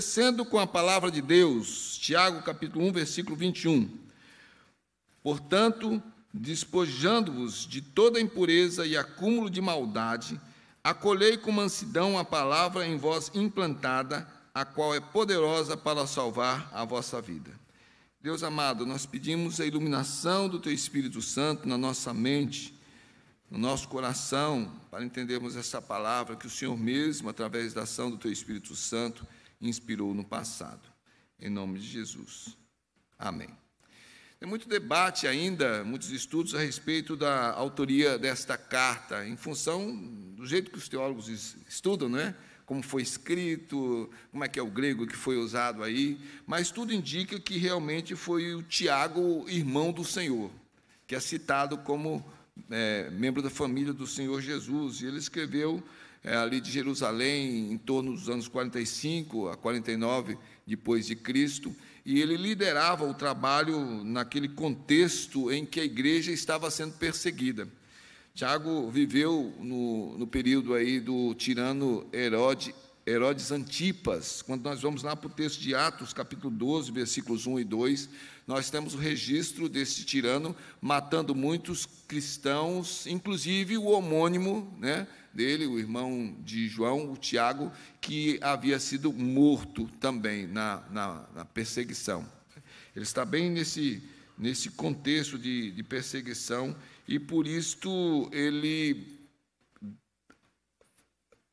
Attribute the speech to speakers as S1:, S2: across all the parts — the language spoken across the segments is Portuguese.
S1: obedecendo com a palavra de Deus. Tiago, capítulo 1, versículo 21. Portanto, despojando-vos de toda impureza e acúmulo de maldade, acolhei com mansidão a palavra em vós implantada, a qual é poderosa para salvar a vossa vida. Deus amado, nós pedimos a iluminação do Teu Espírito Santo na nossa mente, no nosso coração, para entendermos essa palavra que o Senhor mesmo, através da ação do Teu Espírito Santo, inspirou no passado. Em nome de Jesus. Amém. Tem muito debate ainda, muitos estudos a respeito da autoria desta carta, em função do jeito que os teólogos estudam, não é? Como foi escrito, como é que é o grego que foi usado aí, mas tudo indica que realmente foi o Tiago, irmão do Senhor, que é citado como membro da família do Senhor Jesus, e ele escreveu ali de Jerusalém, em torno dos anos 45 a 49 depois de Cristo, e ele liderava o trabalho naquele contexto em que a igreja estava sendo perseguida. Tiago viveu no período aí do tirano Herodes Antipas. Quando nós vamos lá para o texto de Atos, capítulo 12, versículos 1 e 2, nós temos o registro desse tirano matando muitos cristãos, inclusive o homônimo, né, dele, o irmão de João, o Tiago, que havia sido morto também na perseguição. Ele está bem nesse contexto de perseguição, e por isto ele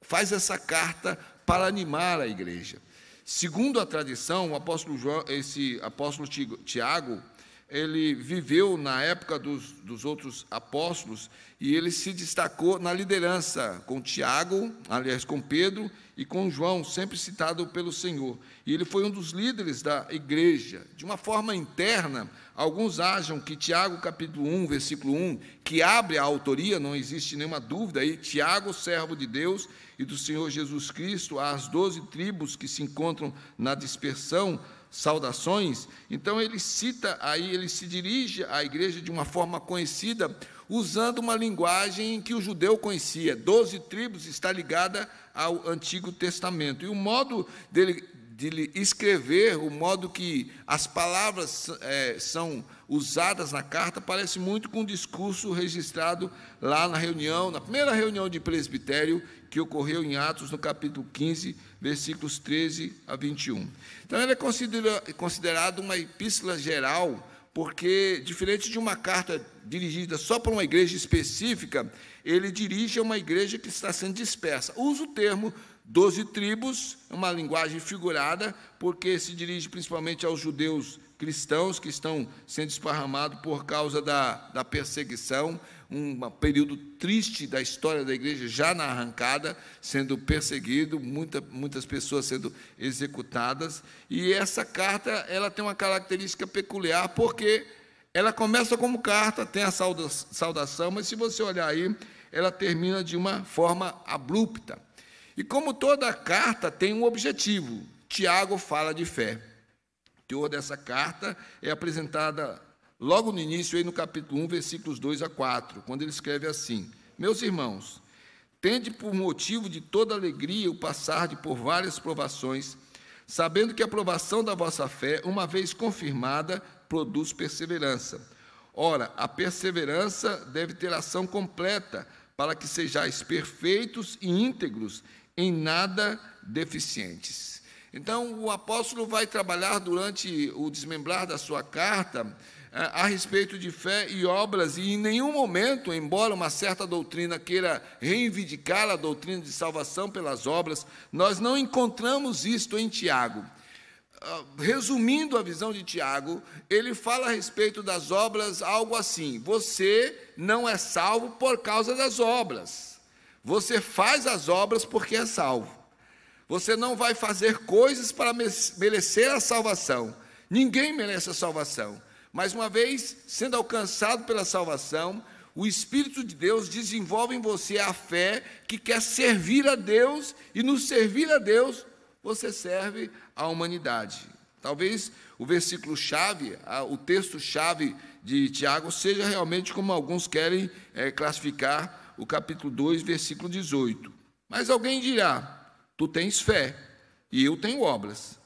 S1: faz essa carta para animar a igreja. Segundo a tradição, esse apóstolo Tiago, ele viveu na época dos outros apóstolos, e ele se destacou na liderança com Tiago, aliás, com Pedro e com João, sempre citado pelo Senhor. E ele foi um dos líderes da igreja. De uma forma interna, alguns acham que Tiago, capítulo 1, versículo 1, que abre a autoria, não existe nenhuma dúvida aí, Tiago, servo de Deus e do Senhor Jesus Cristo, às 12 tribos que se encontram na dispersão, saudações. Então ele cita aí, ele se dirige à igreja de uma forma conhecida, usando uma linguagem que o judeu conhecia. 12 tribos está ligada ao Antigo Testamento. E o modo de escrever, o modo que as palavras são usadas na carta, parece muito com o discurso registrado lá na primeira reunião de presbitério, que ocorreu em Atos, no capítulo 15, versículos 13 a 21. Então, ela é considerada uma epístola geral, porque, diferente de uma carta dirigida só para uma igreja específica, ele dirige a uma igreja que está sendo dispersa. Usa o termo 12 tribos, uma linguagem figurada, porque se dirige principalmente aos judeus cristãos que estão sendo esparramados por causa da perseguição, um período triste da história da igreja, já na arrancada, sendo perseguido, muitas pessoas sendo executadas. E essa carta ela tem uma característica peculiar, porque ela começa como carta, tem a saudação, mas se você olhar aí, ela termina de uma forma abrupta. E como toda carta tem um objetivo, Tiago fala de fé. O teor dessa carta é apresentada logo no início, aí no capítulo 1, versículos 2 a 4, quando ele escreve assim: Meus irmãos, tende por motivo de toda alegria o passar por várias provações, sabendo que a provação da vossa fé, uma vez confirmada, produz perseverança. Ora, a perseverança deve ter ação completa, para que sejais perfeitos e íntegros, em nada deficientes. Então, o apóstolo vai trabalhar durante o desmembrar da sua carta a respeito de fé e obras, e em nenhum momento, embora uma certa doutrina queira reivindicar a doutrina de salvação pelas obras, nós não encontramos isto em Tiago. Resumindo a visão de Tiago, ele fala a respeito das obras algo assim: você não é salvo por causa das obras. Você faz as obras porque é salvo. Você não vai fazer coisas para merecer a salvação. Ninguém merece a salvação. Mas uma vez sendo alcançado pela salvação, o Espírito de Deus desenvolve em você a fé que quer servir a Deus, e no servir a Deus, você serve à humanidade. Talvez o versículo-chave, o texto-chave de Tiago, seja realmente como alguns querem classificar o capítulo 2, versículo 18. Mas alguém dirá: tu tens fé, e eu tenho obras.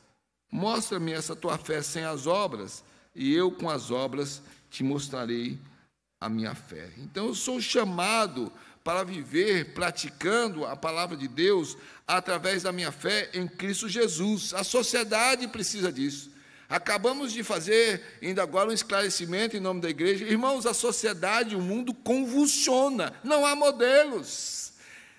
S1: Mostra-me essa tua fé sem as obras, e eu com as obras te mostrarei a minha fé. Então eu sou chamado para viver praticando a palavra de Deus através da minha fé em Cristo Jesus. A sociedade precisa disso. Acabamos de fazer ainda agora um esclarecimento em nome da igreja. Irmãos, a sociedade, o mundo convulsiona, não há modelos.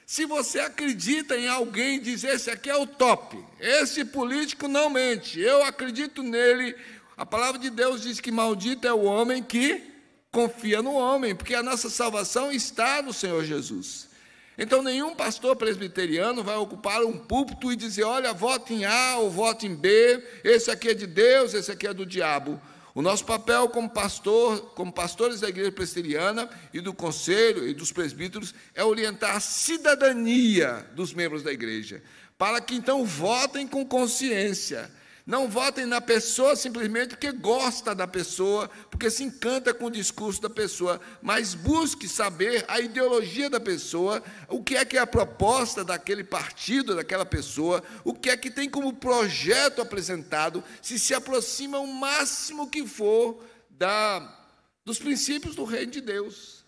S1: Se você acredita em alguém e diz, esse aqui é o top, esse político não mente, eu acredito nele, a palavra de Deus diz que maldito é o homem que confia no homem, porque a nossa salvação está no Senhor Jesus. Então, nenhum pastor presbiteriano vai ocupar um púlpito e dizer, olha, vote em A ou vote em B, esse aqui é de Deus, esse aqui é do diabo. O nosso papel como pastores da igreja presbiteriana e do conselho e dos presbíteros é orientar a cidadania dos membros da igreja, para que então votem com consciência. Não votem na pessoa simplesmente porque gosta da pessoa, porque se encanta com o discurso da pessoa, mas busque saber a ideologia da pessoa, o que é a proposta daquele partido, daquela pessoa, o que é que tem como projeto apresentado, se aproxima o máximo que for dos princípios do reino de Deus,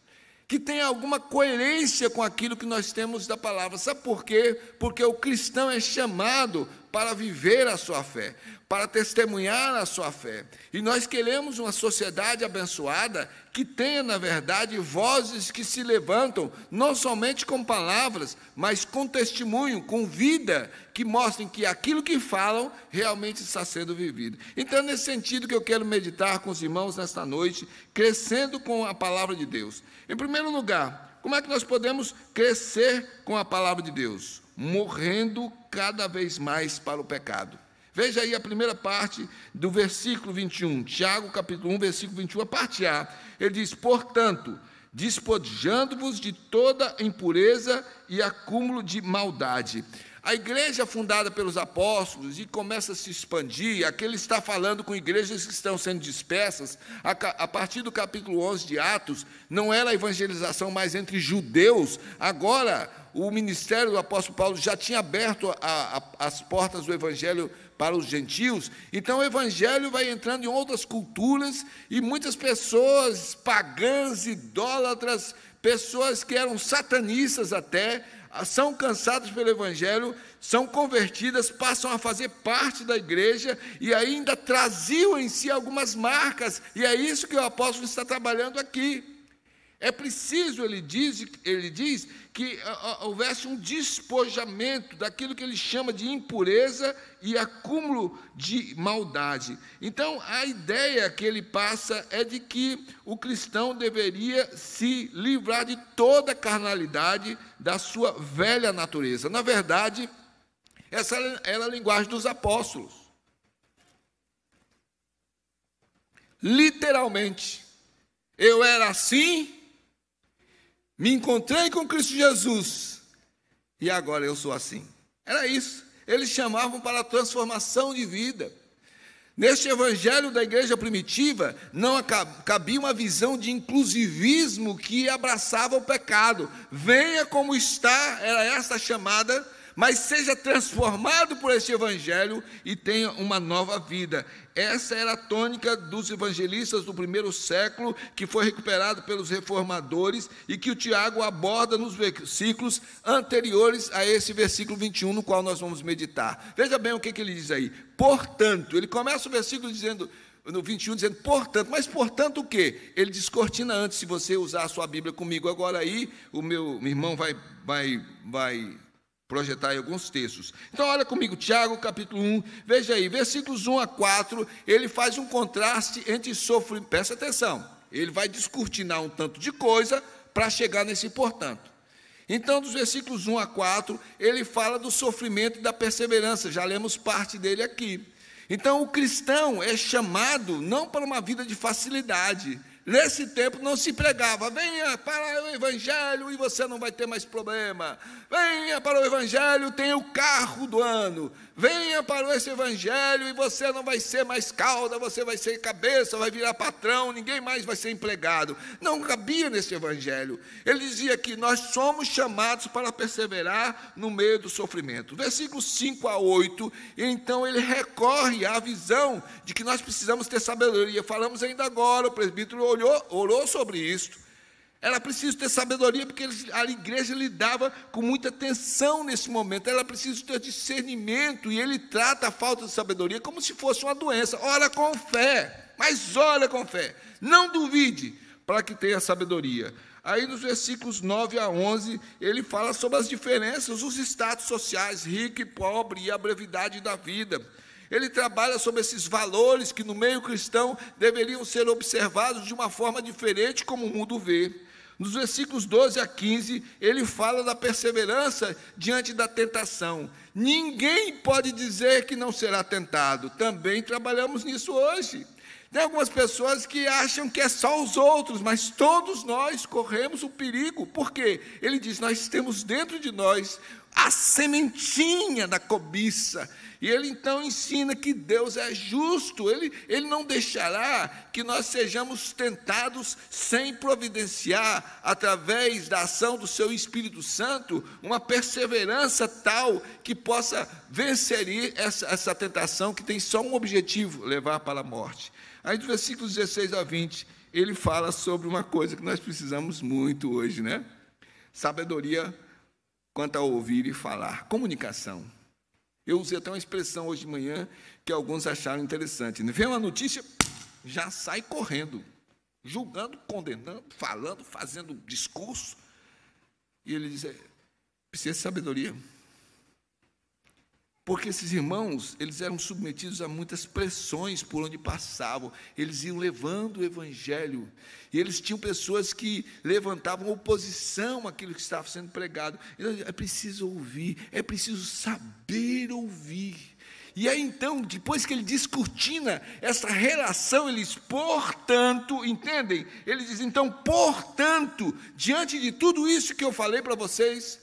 S1: que tenha alguma coerência com aquilo que nós temos da palavra. Sabe por quê? Porque o cristão é chamado para viver a sua fé, para testemunhar a sua fé. E nós queremos uma sociedade abençoada que tenha, na verdade, vozes que se levantam, não somente com palavras, mas com testemunho, com vida, que mostrem que aquilo que falam realmente está sendo vivido. Então, é nesse sentido que eu quero meditar com os irmãos nesta noite, crescendo com a palavra de Deus. Em primeiro lugar, como é que nós podemos crescer com a palavra de Deus? Morrendo cada vez mais para o pecado. Veja aí a primeira parte do versículo 21, Tiago capítulo 1, versículo 21, a parte A. Ele diz, portanto, despojando-vos de toda impureza e acúmulo de maldade. A igreja fundada pelos apóstolos e começa a se expandir, aqui ele está falando com igrejas que estão sendo dispersas, a partir do capítulo 11 de Atos, não era a evangelização mais entre judeus, agora o ministério do apóstolo Paulo já tinha aberto as portas do evangelho para os gentios, então o evangelho vai entrando em outras culturas e muitas pessoas pagãs, idólatras, pessoas que eram satanistas até, são cansadas pelo evangelho, são convertidas, passam a fazer parte da igreja e ainda traziam em si algumas marcas, e é isso que o apóstolo está trabalhando aqui. É preciso, ele diz que houvesse um despojamento daquilo que ele chama de impureza e acúmulo de maldade. Então, a ideia que ele passa é de que o cristão deveria se livrar de toda a carnalidade da sua velha natureza. Na verdade, essa era a linguagem dos apóstolos. Literalmente, eu era assim, me encontrei com Cristo Jesus e agora eu sou assim. Era isso. Eles chamavam para a transformação de vida. Neste evangelho da igreja primitiva, não cabia uma visão de inclusivismo que abraçava o pecado. Venha como está, era esta a chamada, mas seja transformado por este evangelho e tenha uma nova vida. Essa era a tônica dos evangelistas do primeiro século, que foi recuperado pelos reformadores e que o Tiago aborda nos versículos anteriores a esse versículo 21, no qual nós vamos meditar. Veja bem o que ele diz aí. Portanto, ele começa o versículo dizendo, no 21, dizendo, portanto, mas portanto o quê? Ele descortina antes, se você usar a sua Bíblia comigo agora aí, o meu irmão vai projetar aí alguns textos. Então, olha comigo, Tiago, capítulo 1, veja aí, versículos 1 a 4, ele faz um contraste entre sofrimento, presta atenção, ele vai descortinar um tanto de coisa para chegar nesse portanto. Então, dos versículos 1 a 4, ele fala do sofrimento e da perseverança, já lemos parte dele aqui. Então, o cristão é chamado não para uma vida de facilidade, Nesse tempo não se pregava, venha para o Evangelho e você não vai ter mais problema. Venha para o Evangelho, tenha o carro do ano. Venha para esse Evangelho e você não vai ser mais cauda, você vai ser cabeça, vai virar patrão, ninguém mais vai ser empregado. Não cabia nesse Evangelho. Ele dizia que nós somos chamados para perseverar no meio do sofrimento. Versículos 5 a 8, então ele recorre à visão de que nós precisamos ter sabedoria. Falamos ainda agora, o presbítero orou sobre isso. Era preciso ter sabedoria, porque a igreja lidava com muita tensão nesse momento. Era preciso ter discernimento, e ele trata a falta de sabedoria como se fosse uma doença. Ora com fé, mas ora com fé. Não duvide, para que tenha sabedoria. Aí nos versículos 9 a 11, ele fala sobre as diferenças, os status sociais, rico e pobre, e a brevidade da vida. Ele trabalha sobre esses valores que no meio cristão deveriam ser observados de uma forma diferente como o mundo vê. Nos versículos 12 a 15, ele fala da perseverança diante da tentação. Ninguém pode dizer que não será tentado. Também trabalhamos nisso hoje. Tem algumas pessoas que acham que é só os outros, mas todos nós corremos o perigo. Por quê? Ele diz, nós temos dentro de nós a sementinha da cobiça. E ele então ensina que Deus é justo, ele não deixará que nós sejamos tentados sem providenciar, através da ação do seu Espírito Santo, uma perseverança tal que possa vencer essa tentação que tem só um objetivo, levar para a morte. Aí, dos versículos 16 a 20, ele fala sobre uma coisa que nós precisamos muito hoje, né? Sabedoria quanto a ouvir e falar, comunicação. Eu usei até uma expressão hoje de manhã que alguns acharam interessante. Vê uma notícia, já sai correndo, julgando, condenando, falando, fazendo discurso. E ele diz, precisa de sabedoria. Porque esses irmãos, eles eram submetidos a muitas pressões por onde passavam. Eles iam levando o Evangelho. E eles tinham pessoas que levantavam oposição àquilo que estava sendo pregado. Então, é preciso ouvir, é preciso saber ouvir. E aí, então, depois que ele descortina essa relação, ele diz, portanto, entendem? Ele diz, então, portanto, diante de tudo isso que eu falei para vocês,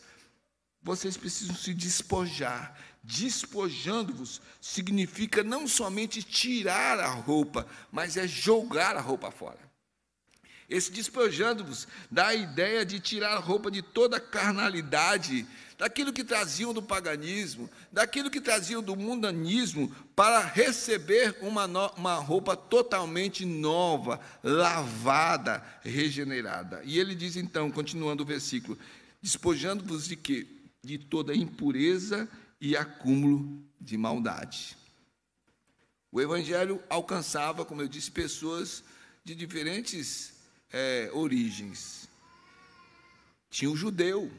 S1: vocês precisam se despojar. Despojando-vos significa não somente tirar a roupa, mas é jogar a roupa fora. Esse despojando-vos dá a ideia de tirar a roupa de toda a carnalidade, daquilo que traziam do paganismo, daquilo que traziam do mundanismo, para receber uma roupa totalmente nova, lavada, regenerada. E ele diz então, continuando o versículo, despojando-vos de quê? De toda impureza e acúmulo de maldade. O Evangelho alcançava, como eu disse, pessoas de diferentes origens. Tinha o judeu,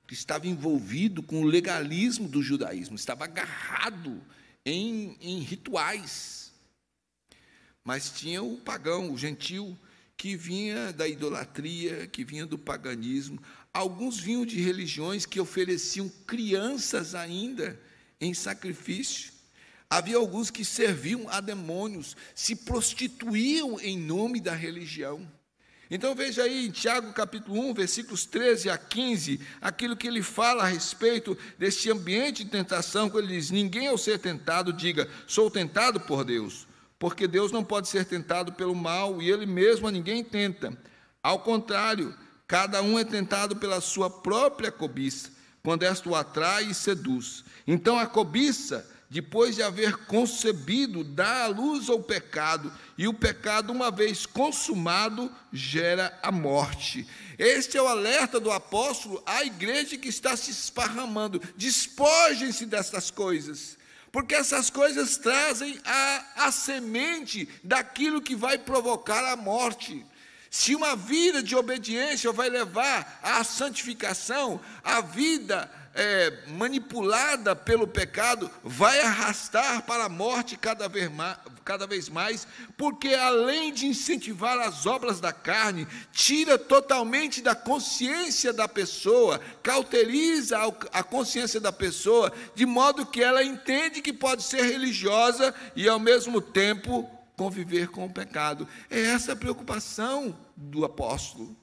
S1: que estava envolvido com o legalismo do judaísmo, estava agarrado em rituais. Mas tinha o pagão, o gentil, que vinha da idolatria, que vinha do paganismo. Alguns vinham de religiões que ofereciam crianças ainda em sacrifício. Havia alguns que serviam a demônios, se prostituíam em nome da religião. Então veja aí em Tiago capítulo 1, versículos 13 a 15, aquilo que ele fala a respeito deste ambiente de tentação, quando ele diz, ninguém ao ser tentado diga, sou tentado por Deus, porque Deus não pode ser tentado pelo mal, e ele mesmo a ninguém tenta. Ao contrário, cada um é tentado pela sua própria cobiça, quando esta o atrai e seduz. Então a cobiça, depois de haver concebido, dá à luz ao pecado, e o pecado, uma vez consumado, gera a morte. Este é o alerta do apóstolo à igreja que está se esparramando. Despojem-se dessas coisas, porque essas coisas trazem a semente daquilo que vai provocar a morte. Se uma vida de obediência vai levar à santificação, a vida manipulada pelo pecado vai arrastar para a morte cada vez mais, porque além de incentivar as obras da carne, tira totalmente da consciência da pessoa, cauteriza a consciência da pessoa, de modo que ela entende que pode ser religiosa e ao mesmo tempo conviver com o pecado. É essa a preocupação do apóstolo.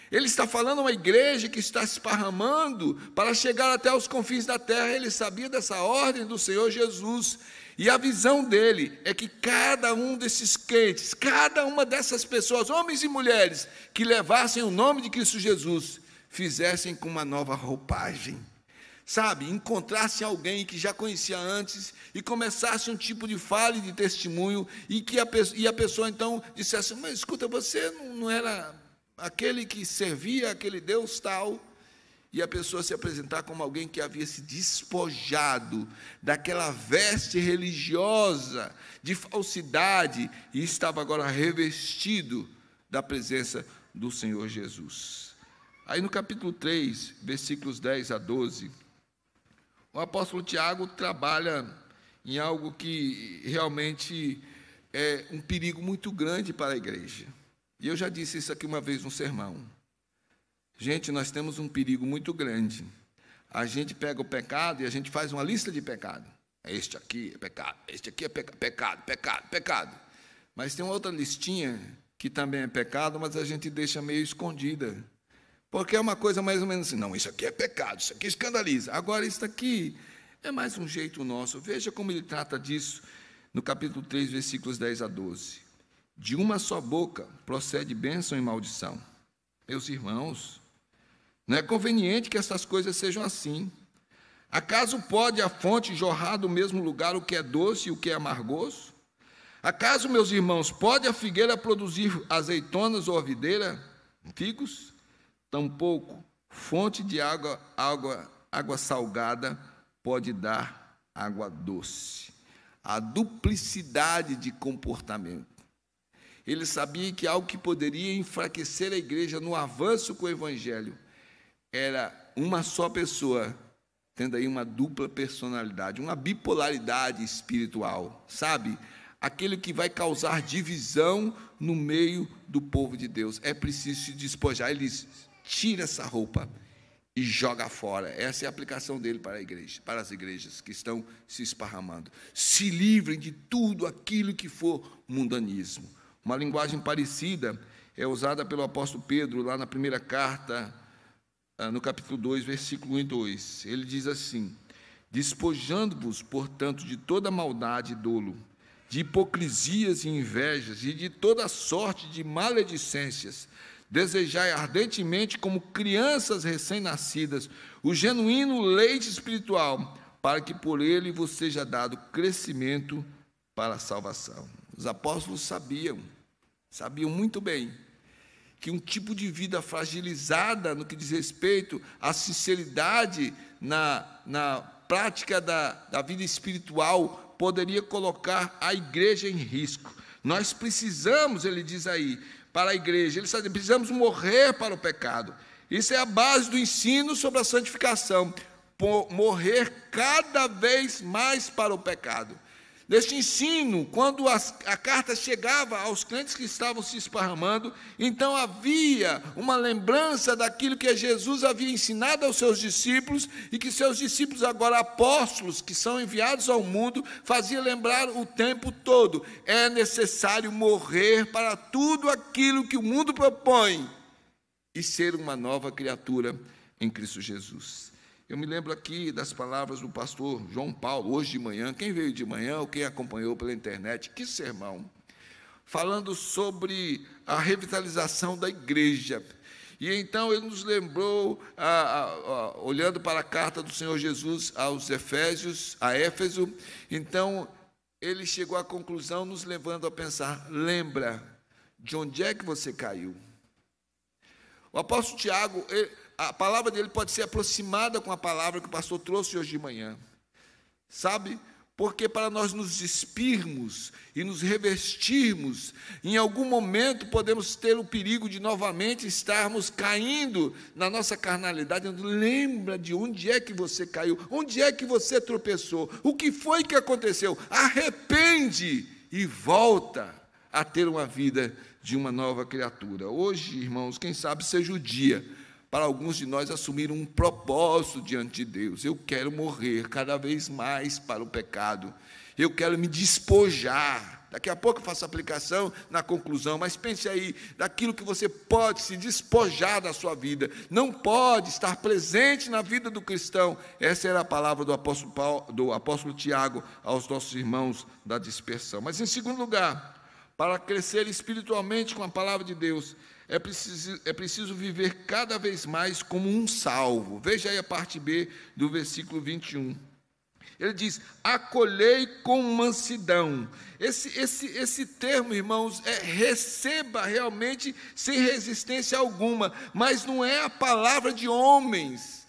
S1: Ele está falando a uma igreja que está se esparramando para chegar até os confins da terra. Ele sabia dessa ordem do Senhor Jesus. E a visão dele é que cada um desses crentes, cada uma dessas pessoas, homens e mulheres, que levassem o nome de Cristo Jesus, fizessem com uma nova roupagem. Sabe, encontrasse alguém que já conhecia antes e começasse um tipo de fala e de testemunho e a pessoa então dissesse: mas escuta, você não era aquele que servia aquele Deus tal? E a pessoa se apresentar como alguém que havia se despojado daquela veste religiosa de falsidade e estava agora revestido da presença do Senhor Jesus. Aí no capítulo 3, versículos 10 a 12, o apóstolo Tiago trabalha em algo que realmente é um perigo muito grande para a igreja. E eu já disse isso aqui uma vez no sermão. Gente, nós temos um perigo muito grande. A gente pega o pecado e a gente faz uma lista de pecado. Este aqui é pecado, este aqui é pecado. Mas tem uma outra listinha que também é pecado, mas a gente deixa meio escondida. Porque é uma coisa mais ou menos assim: não, isso aqui é pecado, isso aqui escandaliza. Agora, isso aqui é mais um jeito nosso. Veja como ele trata disso no capítulo 3, versículos 10 a 12. De uma só boca procede bênção e maldição. Meus irmãos, não é conveniente que essas coisas sejam assim. Acaso pode a fonte jorrar do mesmo lugar o que é doce e o que é amargoso? Acaso, meus irmãos, pode a figueira produzir azeitonas ou a videira figos? Tampouco fonte de água salgada pode dar água doce. A duplicidade de comportamento. Ele sabia que algo que poderia enfraquecer a igreja no avanço com o evangelho era uma só pessoa tendo aí uma dupla personalidade, uma bipolaridade espiritual, sabe? Aquele que vai causar divisão no meio do povo de Deus. É preciso se despojar. Ele diz: tira essa roupa e joga fora. Essa é a aplicação dele para a igreja, para as igrejas que estão se esparramando. Se livrem de tudo aquilo que for mundanismo. Uma linguagem parecida é usada pelo apóstolo Pedro, lá na primeira carta, no capítulo 2, versículo 1 e 2. Ele diz assim: despojando-vos, portanto, de toda maldade e dolo, de hipocrisias e invejas, e de toda sorte de maledicências, desejai ardentemente, como crianças recém-nascidas, o genuíno leite espiritual, para que por ele vos seja dado crescimento para a salvação. Os apóstolos sabiam muito bem que um tipo de vida fragilizada no que diz respeito à sinceridade na prática da vida espiritual poderia colocar a igreja em risco. Nós precisamos, ele diz aí, para a igreja, ele sabe, precisamos morrer para o pecado. Isso é a base do ensino sobre a santificação, morrer cada vez mais para o pecado. Deste ensino, quando a carta chegava aos crentes que estavam se esparramando, então havia uma lembrança daquilo que Jesus havia ensinado aos seus discípulos e que seus discípulos, agora apóstolos, que são enviados ao mundo, faziam lembrar o tempo todo. É necessário morrer para tudo aquilo que o mundo propõe e ser uma nova criatura em Cristo Jesus. Eu me lembro aqui das palavras do pastor João Paulo, hoje de manhã, quem veio de manhã ou quem acompanhou pela internet, que sermão, falando sobre a revitalização da igreja. E então ele nos lembrou, olhando para a carta do Senhor Jesus aos Efésios, a Éfeso, então ele chegou à conclusão, nos levando a pensar: lembra de onde é que você caiu? O apóstolo Tiago, a palavra dele pode ser aproximada com a palavra que o pastor trouxe hoje de manhã, sabe? Porque para nós nos despirmos e nos revestirmos, em algum momento podemos ter o perigo de novamente estarmos caindo na nossa carnalidade. Lembra de onde é que você caiu, onde é que você tropeçou, o que foi que aconteceu? Arrepende e volta a ter uma vida de uma nova criatura. Hoje, irmãos, quem sabe seja o dia para alguns de nós assumir um propósito diante de Deus. Eu quero morrer cada vez mais para o pecado. Eu quero me despojar Daqui a pouco eu faço aplicação na conclusão, mas pense aí, daquilo que você pode se despojar da sua vida, não pode estar presente na vida do cristão. Essa era a palavra do apóstolo Tiago aos nossos irmãos da dispersão. Mas, em segundo lugar, para crescer espiritualmente com a palavra de Deus, é preciso viver cada vez mais como um salvo. Veja aí a parte B do versículo 21. Ele diz, acolhei com mansidão. Esse termo, irmãos, receba realmente sem resistência alguma, mas não é a palavra de homens.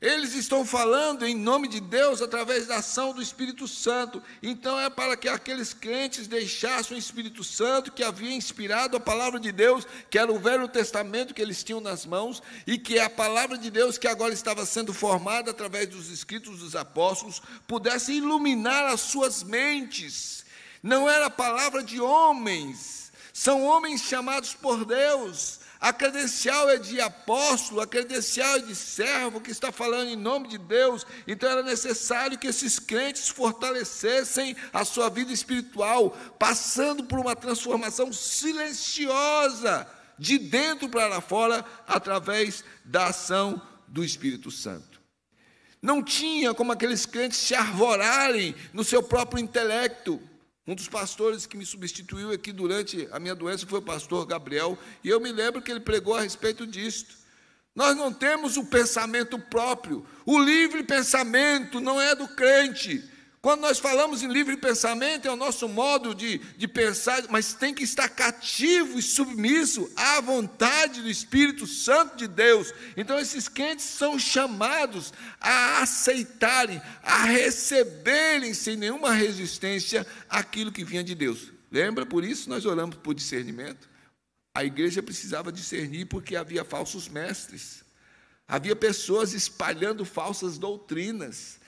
S1: Eles estão falando em nome de Deus através da ação do Espírito Santo. Então é para que aqueles crentes deixassem o Espírito Santo que havia inspirado a palavra de Deus, que era o Velho Testamento que eles tinham nas mãos, e que a palavra de Deus que agora estava sendo formada através dos escritos dos apóstolos, pudesse iluminar as suas mentes. Não era a palavra de homens, são homens chamados por Deus. A credencial é de apóstolo, a credencial é de servo, que está falando em nome de Deus. Então era necessário que esses crentes fortalecessem a sua vida espiritual, passando por uma transformação silenciosa, de dentro para fora, através da ação do Espírito Santo. Não tinha como aqueles crentes se arvorarem no seu próprio intelecto. Um dos pastores que me substituiu aqui durante a minha doença foi o pastor Gabriel, e eu me lembro que ele pregou a respeito disto. Nós não temos o pensamento próprio, o livre pensamento não é do crente. Quando nós falamos em livre pensamento, é o nosso modo de pensar, mas tem que estar cativo e submisso à vontade do Espírito Santo de Deus. Então, esses crentes são chamados a aceitarem, a receberem sem nenhuma resistência aquilo que vinha de Deus. Lembra? Por isso nós oramos por discernimento. A igreja precisava discernir porque havia falsos mestres. Havia pessoas espalhando falsas doutrinas.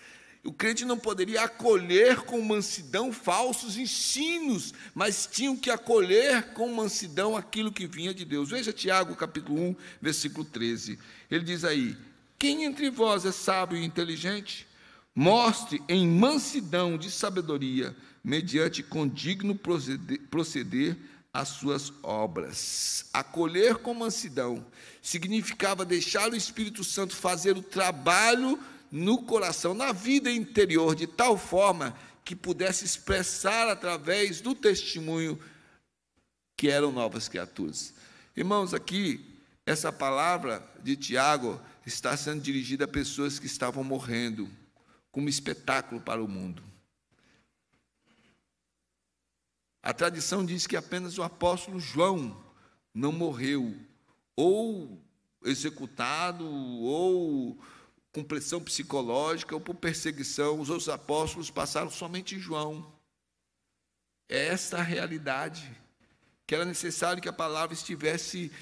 S1: O crente não poderia acolher com mansidão falsos ensinos, mas tinham que acolher com mansidão aquilo que vinha de Deus. Veja Tiago, capítulo 1, versículo 13. Ele diz aí, quem entre vós é sábio e inteligente? Mostre em mansidão de sabedoria, mediante condigno proceder as suas obras. Acolher com mansidão significava deixar o Espírito Santo fazer o trabalho no coração, na vida interior, de tal forma que pudesse expressar através do testemunho que eram novas criaturas. Irmãos, aqui, essa palavra de Tiago está sendo dirigida a pessoas que estavam morrendo, como espetáculo para o mundo. A tradição diz que apenas o apóstolo João não morreu, ou executado, ou com pressão psicológica ou por perseguição. Os outros apóstolos passaram somente João. É esta a realidade, que era necessário que a palavra estivesse,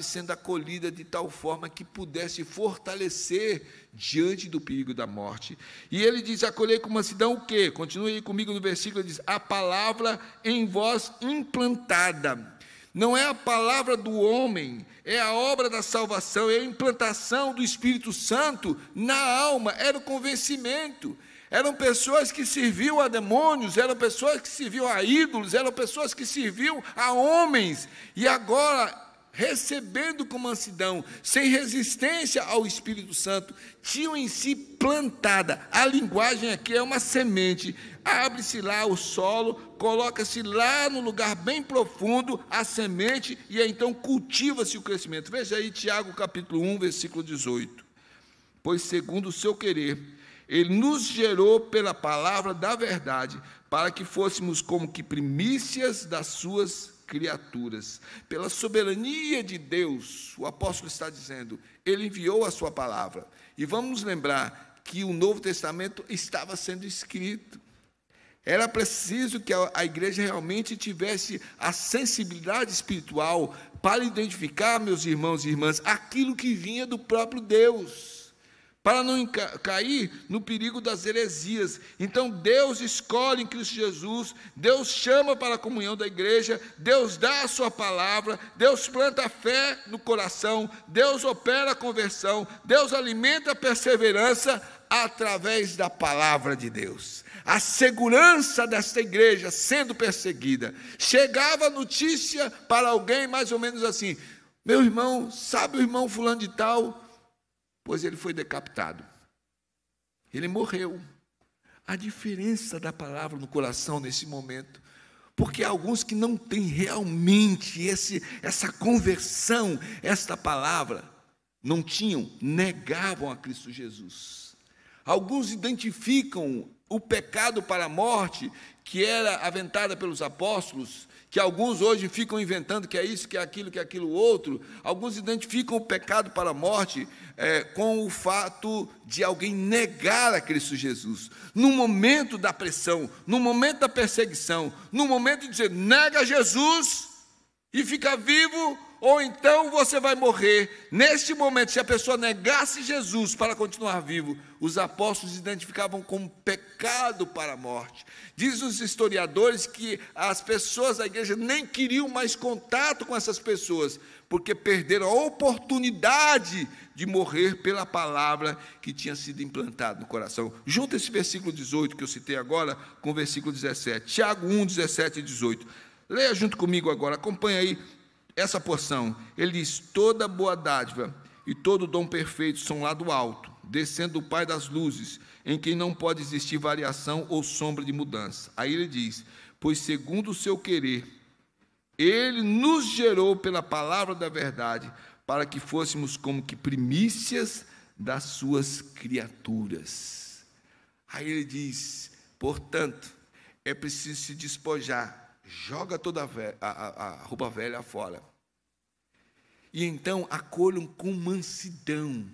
S1: sendo acolhida de tal forma que pudesse fortalecer diante do perigo da morte. E ele diz, acolhei com mansidão o quê? Continue aí comigo no versículo, ele diz, a palavra em vós implantada. Não é a palavra do homem, é a obra da salvação, é a implantação do Espírito Santo na alma, era o convencimento. Eram pessoas que serviam a demônios, eram pessoas que serviam a ídolos, eram pessoas que serviam a homens. E agora, recebendo com mansidão, sem resistência ao Espírito Santo, tinham em si plantada. A linguagem aqui é uma semente. Abre-se lá o solo, coloca-se lá no lugar bem profundo a semente e então cultiva-se o crescimento. Veja aí Tiago capítulo 1, versículo 18. Pois segundo o seu querer, ele nos gerou pela palavra da verdade, para que fôssemos como que primícias das suas criaturas. Pela soberania de Deus, o apóstolo está dizendo, ele enviou a sua palavra. E vamos nos lembrar que o Novo Testamento estava sendo escrito. Era preciso que a igreja realmente tivesse a sensibilidade espiritual para identificar, meus irmãos e irmãs, aquilo que vinha do próprio Deus, para não cair no perigo das heresias. Então, Deus escolhe em Cristo Jesus, Deus chama para a comunhão da igreja, Deus dá a sua palavra, Deus planta a fé no coração, Deus opera a conversão, Deus alimenta a perseverança, através da palavra de Deus. A segurança desta igreja sendo perseguida. Chegava a notícia para alguém mais ou menos assim: meu irmão, sabe o irmão fulano de tal? Pois ele foi decapitado. Ele morreu. A diferença da palavra no coração nesse momento. Porque há alguns que não têm realmente essa conversão, esta palavra, não tinham, negavam a Cristo Jesus. Alguns identificam o pecado para a morte, que era aventada pelos apóstolos, que alguns hoje ficam inventando que é isso, que é aquilo outro. Alguns identificam o pecado para a morte com o fato de alguém negar a Cristo Jesus. No momento da pressão, no momento da perseguição, no momento de dizer, nega Jesus e fica vivo, ou então você vai morrer. Neste momento, se a pessoa negasse Jesus para continuar vivo, os apóstolos identificavam como pecado para a morte. Diz os historiadores que as pessoas da igreja nem queriam mais contato com essas pessoas, porque perderam a oportunidade de morrer pela palavra que tinha sido implantada no coração. Junta esse versículo 18 que eu citei agora com o versículo 17. Tiago 1, 17 e 18. Leia junto comigo agora, acompanha aí essa porção. Ele diz, toda boa dádiva e todo dom perfeito são lá do alto, descendo do Pai das luzes, em quem não pode existir variação ou sombra de mudança. Aí ele diz, pois segundo o seu querer, ele nos gerou pela palavra da verdade, para que fôssemos como que primícias das suas criaturas. Aí ele diz, portanto, é preciso se despojar, joga toda a roupa velha fora. E então acolham com mansidão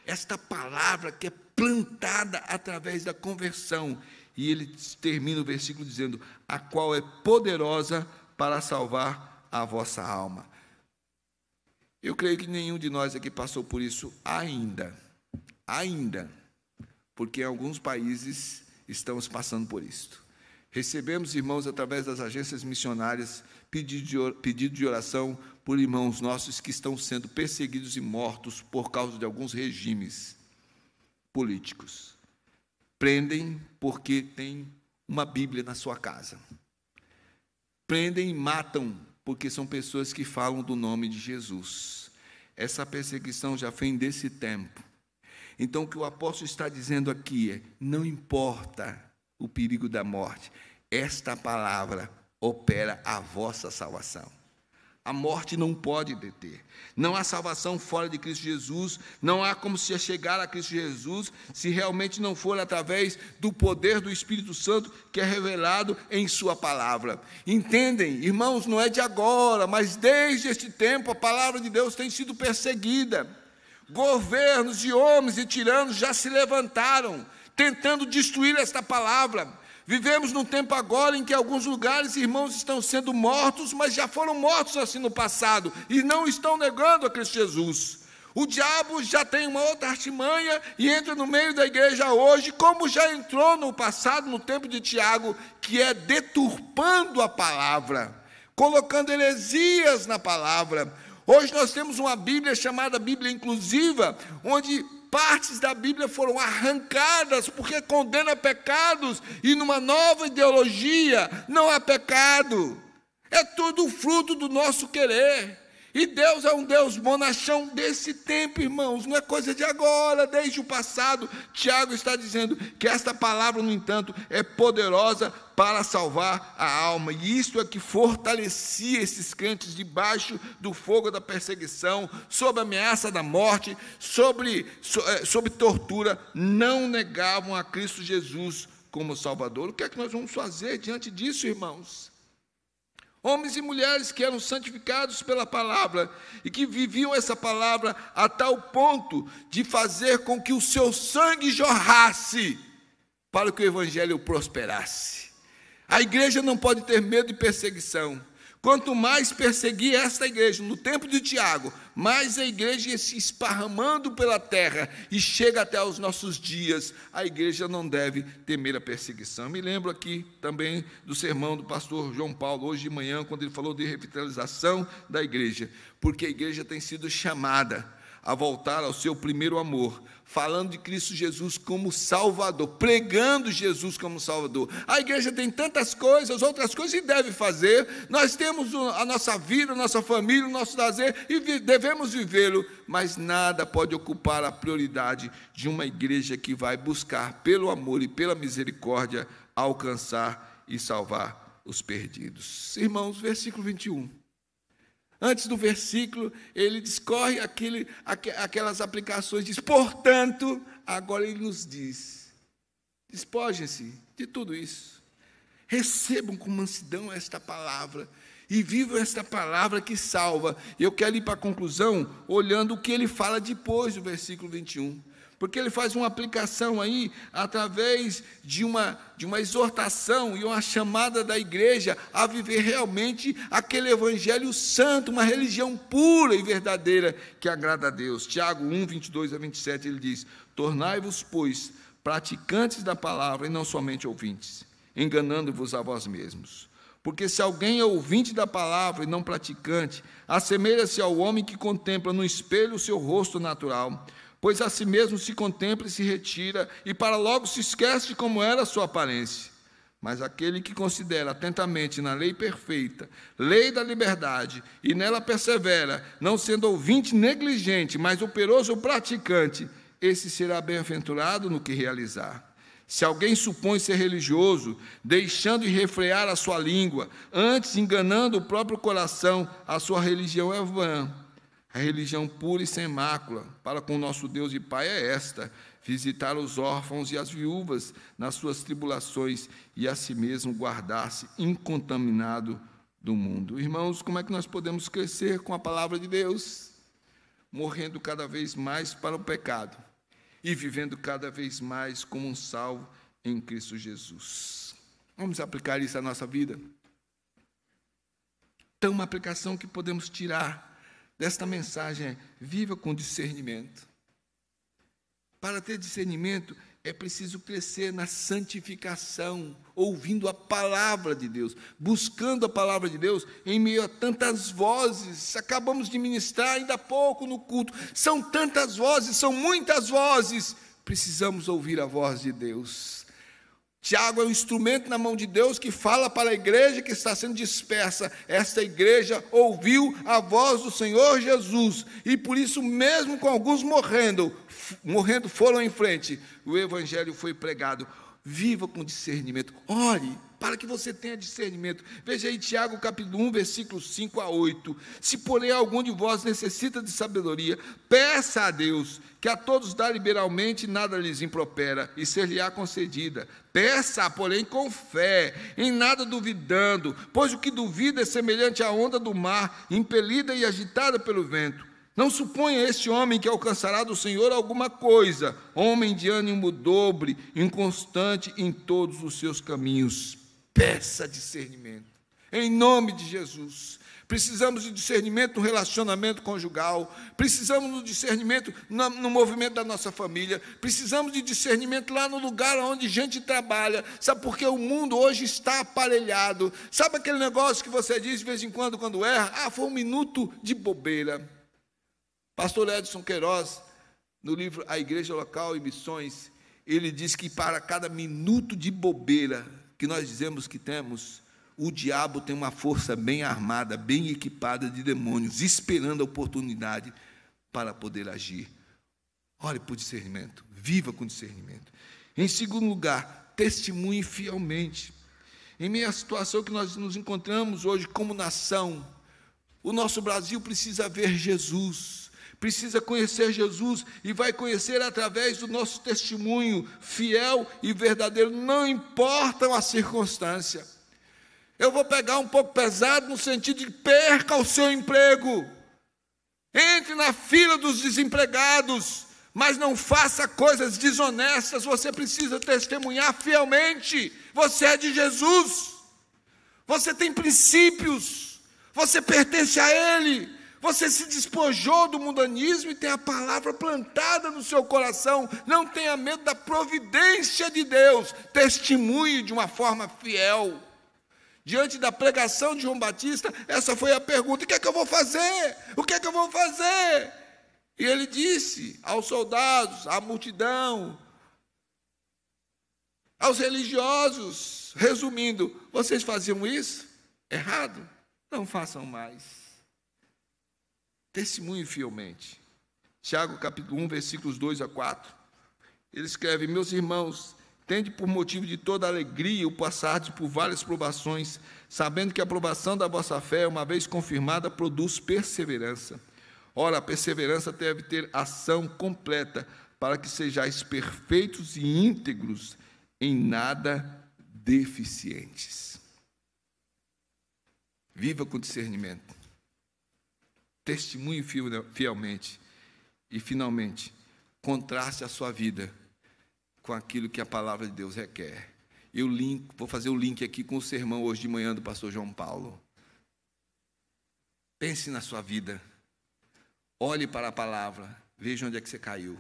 S1: esta palavra que é plantada através da conversão. E ele termina o versículo dizendo, a qual é poderosa para salvar a vossa alma. Eu creio que nenhum de nós aqui passou por isso ainda, porque em alguns países estamos passando por isto. Recebemos, irmãos, através das agências missionárias, pedido de oração por irmãos nossos que estão sendo perseguidos e mortos por causa de alguns regimes políticos. Prendem porque tem uma Bíblia na sua casa. Prendem e matam porque são pessoas que falam do nome de Jesus. Essa perseguição já vem desse tempo. Então, o que o apóstolo está dizendo aqui é, não importa o perigo da morte, esta palavra opera a vossa salvação. A morte não pode deter. Não há salvação fora de Cristo Jesus, não há como se chegar a Cristo Jesus se realmente não for através do poder do Espírito Santo que é revelado em sua palavra. Entendem? Irmãos, não é de agora, mas desde este tempo a palavra de Deus tem sido perseguida. Governos de homens e tiranos já se levantaram, tentando destruir esta palavra. Vivemos num tempo agora em que alguns lugares, irmãos, estão sendo mortos, mas já foram mortos assim no passado, e não estão negando a Cristo Jesus. O diabo já tem uma outra artimanha e entra no meio da igreja hoje, como já entrou no passado, no tempo de Tiago, que é deturpando a palavra, colocando heresias na palavra. Hoje nós temos uma Bíblia chamada Bíblia Inclusiva, onde partes da Bíblia foram arrancadas porque condena pecados, e numa nova ideologia não há pecado. É tudo fruto do nosso querer. E Deus é um Deus bonachão desse tempo, irmãos, não é coisa de agora, desde o passado. Tiago está dizendo que esta palavra, no entanto, é poderosa para salvar a alma. E isto é que fortalecia esses crentes debaixo do fogo da perseguição, sob a ameaça da morte, sob tortura, não negavam a Cristo Jesus como Salvador. O que é que nós vamos fazer diante disso, irmãos? Homens e mulheres que eram santificados pela palavra e que viviam essa palavra a tal ponto de fazer com que o seu sangue jorrasse para que o evangelho prosperasse. A igreja não pode ter medo de perseguição. Quanto mais perseguir esta igreja, no tempo de Tiago, mais a igreja ia se esparramando pela terra e chega até os nossos dias. A igreja não deve temer a perseguição. Eu me lembro aqui também do sermão do pastor João Paulo, hoje de manhã, quando ele falou de revitalização da igreja, porque a igreja tem sido chamada a voltar ao seu primeiro amor, falando de Cristo Jesus como Salvador, pregando Jesus como Salvador. A igreja tem tantas coisas, outras coisas que deve fazer. Nós temos a nossa vida, a nossa família, o nosso lazer e devemos vivê-lo, mas nada pode ocupar a prioridade de uma igreja que vai buscar, pelo amor e pela misericórdia, alcançar e salvar os perdidos. Irmãos, versículo 21. Antes do versículo, ele discorre aquelas aplicações, diz, portanto, agora ele nos diz, despojem-se de tudo isso, recebam com mansidão esta palavra, e vivam esta palavra que salva. Eu quero ir para a conclusão, olhando o que ele fala depois do versículo 21, porque ele faz uma aplicação aí, através de uma exortação e uma chamada da igreja a viver realmente aquele evangelho santo, uma religião pura e verdadeira que agrada a Deus. Tiago 1, 22 a 27, ele diz, tornai-vos, pois, praticantes da palavra e não somente ouvintes, enganando-vos a vós mesmos. Porque se alguém é ouvinte da palavra e não praticante, assemelha-se ao homem que contempla no espelho o seu rosto natural, pois a si mesmo se contempla e se retira, e para logo se esquece de como era a sua aparência. Mas aquele que considera atentamente na lei perfeita, lei da liberdade, e nela persevera, não sendo ouvinte negligente, mas operoso praticante, esse será bem-aventurado no que realizar. Se alguém supõe ser religioso, deixando de refrear a sua língua, antes enganando o próprio coração, a sua religião é vã. A religião pura e sem mácula para com o nosso Deus e Pai é esta, visitar os órfãos e as viúvas nas suas tribulações e a si mesmo guardar-se incontaminado do mundo. Irmãos, como é que nós podemos crescer com a palavra de Deus? Morrendo cada vez mais para o pecado e vivendo cada vez mais como um salvo em Cristo Jesus. Vamos aplicar isso à nossa vida? Então, uma aplicação que podemos tirar desta mensagem é, viva com discernimento. Para ter discernimento, é preciso crescer na santificação, ouvindo a palavra de Deus, buscando a palavra de Deus em meio a tantas vozes. Acabamos de ministrar ainda há pouco no culto. São tantas vozes, são muitas vozes. Precisamos ouvir a voz de Deus. Tiago é um instrumento na mão de Deus que fala para a igreja que está sendo dispersa. Esta igreja ouviu a voz do Senhor Jesus e por isso, mesmo com alguns morrendo foram em frente, o evangelho foi pregado. Viva com discernimento, ore para que você tenha discernimento. Veja aí Tiago capítulo 1, versículos 5 a 8. Se porém algum de vós necessita de sabedoria, peça a Deus, que a todos dá liberalmente, nada lhes impropera, e ser-lhe-á concedida. Peça, porém, com fé, em nada duvidando, pois o que duvida é semelhante à onda do mar, impelida e agitada pelo vento. Não suponha este homem que alcançará do Senhor alguma coisa, homem de ânimo dobre, inconstante em todos os seus caminhos. Peça discernimento, em nome de Jesus. Precisamos de discernimento no relacionamento conjugal, precisamos de discernimento no movimento da nossa família, precisamos de discernimento lá no lugar onde a gente trabalha. Sabe por que o mundo hoje está aparelhado? Sabe aquele negócio que você diz de vez em quando erra? Ah, foi um minuto de bobeira. Pastor Edson Queiroz, no livro A Igreja Local e Missões, ele diz que para cada minuto de bobeira que nós dizemos que temos, o diabo tem uma força bem armada, bem equipada de demônios, esperando a oportunidade para poder agir. Ore por discernimento, viva com discernimento. Em segundo lugar, testemunhe fielmente. Em meio à situação que nós nos encontramos hoje como nação, o nosso Brasil precisa ver Jesus, precisa conhecer Jesus e vai conhecer através do nosso testemunho fiel e verdadeiro, não importa a circunstância. Eu vou pegar um pouco pesado no sentido de perca o seu emprego, entre na fila dos desempregados, mas não faça coisas desonestas. Você precisa testemunhar fielmente. Você é de Jesus, você tem princípios, você pertence a Ele. Você se despojou do mundanismo e tem a palavra plantada no seu coração. Não tenha medo da providência de Deus. Testemunhe de uma forma fiel. Diante da pregação de João Batista, essa foi a pergunta: o que é que eu vou fazer? O que é que eu vou fazer? E ele disse aos soldados, à multidão, aos religiosos, resumindo: vocês faziam isso? Errado? Não façam mais. Testemunhe fielmente. Tiago, capítulo 1, versículos 2 a 4. Ele escreve: meus irmãos, tende por motivo de toda alegria o passardes por várias provações, sabendo que a aprovação da vossa fé, uma vez confirmada, produz perseverança. Ora, a perseverança deve ter ação completa, para que sejais perfeitos e íntegros, em nada deficientes. Viva com discernimento. Testemunhe fielmente. E, finalmente, contraste a sua vida com aquilo que a palavra de Deus requer. Vou fazer o link aqui com o sermão hoje de manhã do pastor João Paulo. Pense na sua vida. Olhe para a palavra. Veja onde é que você caiu.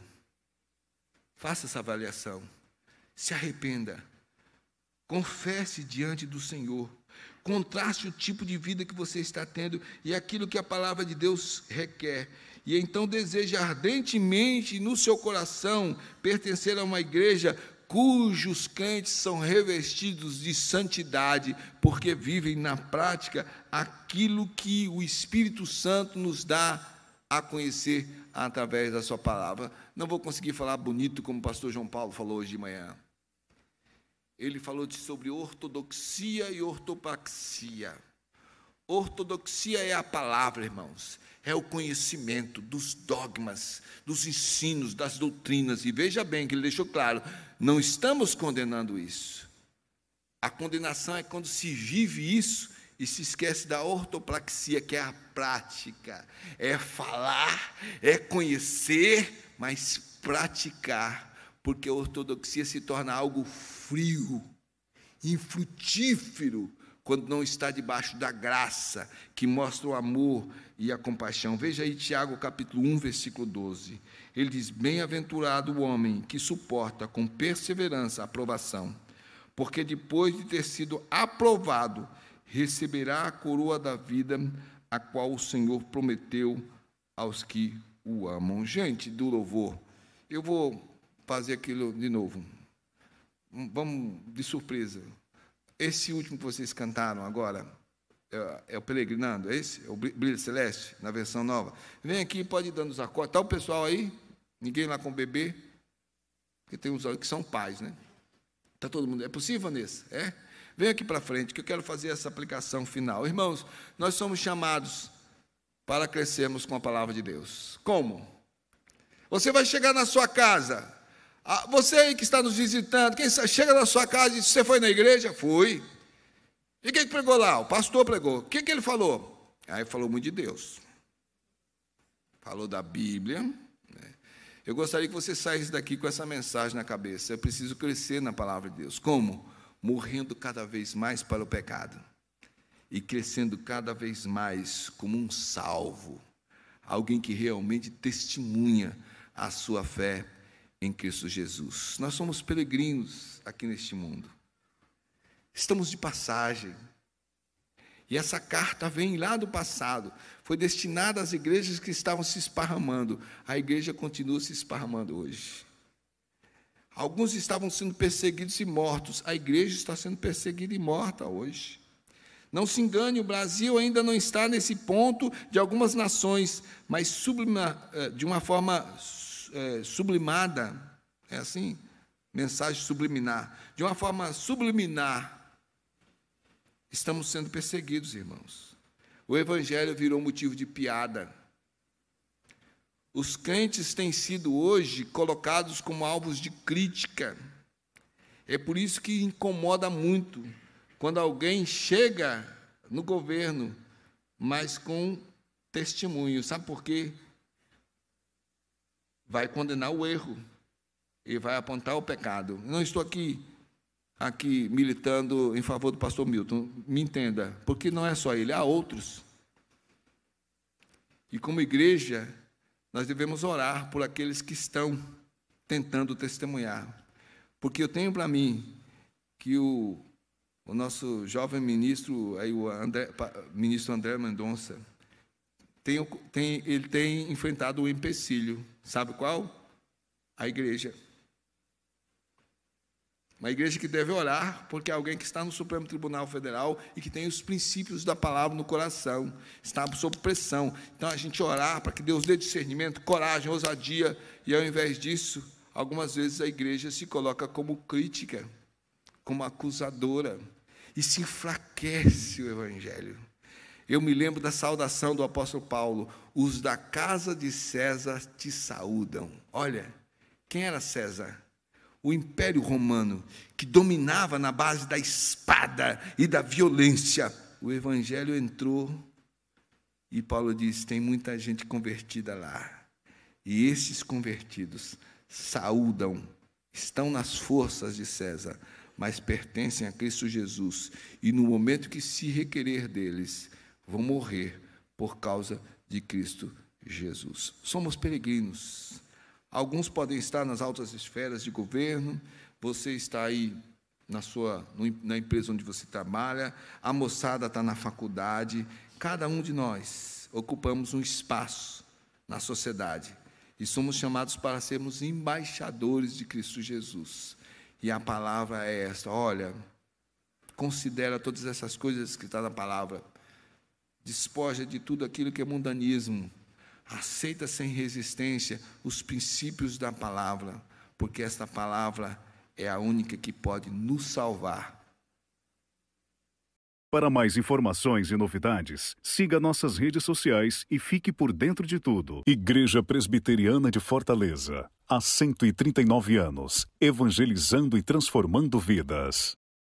S1: Faça essa avaliação. Se arrependa. Confesse diante do Senhor. Contraste o tipo de vida que você está tendo e aquilo que a palavra de Deus requer. E então deseja ardentemente no seu coração pertencer a uma igreja cujos crentes são revestidos de santidade, porque vivem na prática aquilo que o Espírito Santo nos dá a conhecer através da sua palavra. Não vou conseguir falar bonito como o pastor João Paulo falou hoje de manhã. Ele falou sobre ortodoxia e ortopraxia. Ortodoxia é a palavra, irmãos. É o conhecimento dos dogmas, dos ensinos, das doutrinas. E veja bem que ele deixou claro, não estamos condenando isso. A condenação é quando se vive isso e se esquece da ortopraxia, que é a prática. É falar, é conhecer, mas praticar. Porque a ortodoxia se torna algo frio, infrutífero, quando não está debaixo da graça, que mostra o amor e a compaixão. Veja aí Tiago, capítulo 1, versículo 12. Ele diz: bem-aventurado o homem que suporta com perseverança a aprovação, porque depois de ter sido aprovado, receberá a coroa da vida, a qual o Senhor prometeu aos que o amam. Gente do louvor, eu vou fazer aquilo de novo. Vamos de surpresa. Esse último que vocês cantaram agora, é o Peregrinando, é esse? É o Brilho Celeste, na versão nova? Vem aqui, pode ir dando os acordes. Está o pessoal aí? Ninguém lá com bebê? Porque tem uns que são pais, né? Está todo mundo. É possível, Vanessa? É? Vem aqui para frente, que eu quero fazer essa aplicação final. Irmãos, nós somos chamados para crescermos com a palavra de Deus. Como? Você vai chegar na sua casa. Você aí que está nos visitando, quem chega na sua casa e diz: você foi na igreja? Fui. E quem pregou lá? O pastor pregou. O que ele falou? Aí falou muito de Deus. Falou da Bíblia. Né? Eu gostaria que você saísse daqui com essa mensagem na cabeça. Eu preciso crescer na palavra de Deus. Como? Morrendo cada vez mais para o pecado. E crescendo cada vez mais como um salvo. Alguém que realmente testemunha a sua fé em Cristo Jesus. Nós somos peregrinos aqui neste mundo. Estamos de passagem. E essa carta vem lá do passado. Foi destinada às igrejas que estavam se esparramando. A igreja continua se esparramando hoje. Alguns estavam sendo perseguidos e mortos. A igreja está sendo perseguida e morta hoje. Não se engane, o Brasil ainda não está nesse ponto de algumas nações, mas de uma forma sublimada, é assim? Mensagem subliminar. De uma forma subliminar, estamos sendo perseguidos, irmãos. O evangelho virou motivo de piada. Os crentes têm sido hoje colocados como alvos de crítica. É por isso que incomoda muito quando alguém chega no governo, mas com testemunho. Sabe por quê? Vai condenar o erro e vai apontar o pecado. Não estou aqui militando em favor do pastor Milton, me entenda, porque não é só ele, há outros. E como igreja, nós devemos orar por aqueles que estão tentando testemunhar. Porque eu tenho para mim que o nosso jovem ministro, aí ministro André Mendonça, ele tem enfrentado um empecilho. Sabe qual? A igreja. Uma igreja que deve orar, porque é alguém que está no Supremo Tribunal Federal e que tem os princípios da palavra no coração, está sob pressão. Então, a gente orar para que Deus dê discernimento, coragem, ousadia, e ao invés disso, algumas vezes a igreja se coloca como crítica, como acusadora, e se enfraquece o evangelho. Eu me lembro da saudação do apóstolo Paulo: os da casa de César te saúdam. Olha, quem era César? O Império Romano, que dominava na base da espada e da violência. O evangelho entrou e Paulo diz: tem muita gente convertida lá. E esses convertidos saúdam, estão nas forças de César, mas pertencem a Cristo Jesus. E no momento que se requerer deles, vão morrer por causa de Cristo Jesus. Somos peregrinos. Alguns podem estar nas altas esferas de governo, você está aí na empresa onde você trabalha, a moçada está na faculdade, cada um de nós ocupamos um espaço na sociedade e somos chamados para sermos embaixadores de Cristo Jesus. E a palavra é esta: olha, considera todas essas coisas que estão na palavra, despoja de tudo aquilo que é mundanismo, aceita sem resistência os princípios da palavra, porque esta palavra é a única que pode nos salvar.
S2: Para mais informações e novidades, siga nossas redes sociais e fique por dentro de tudo. Igreja Presbiteriana de Fortaleza, há 139 anos, evangelizando e transformando vidas.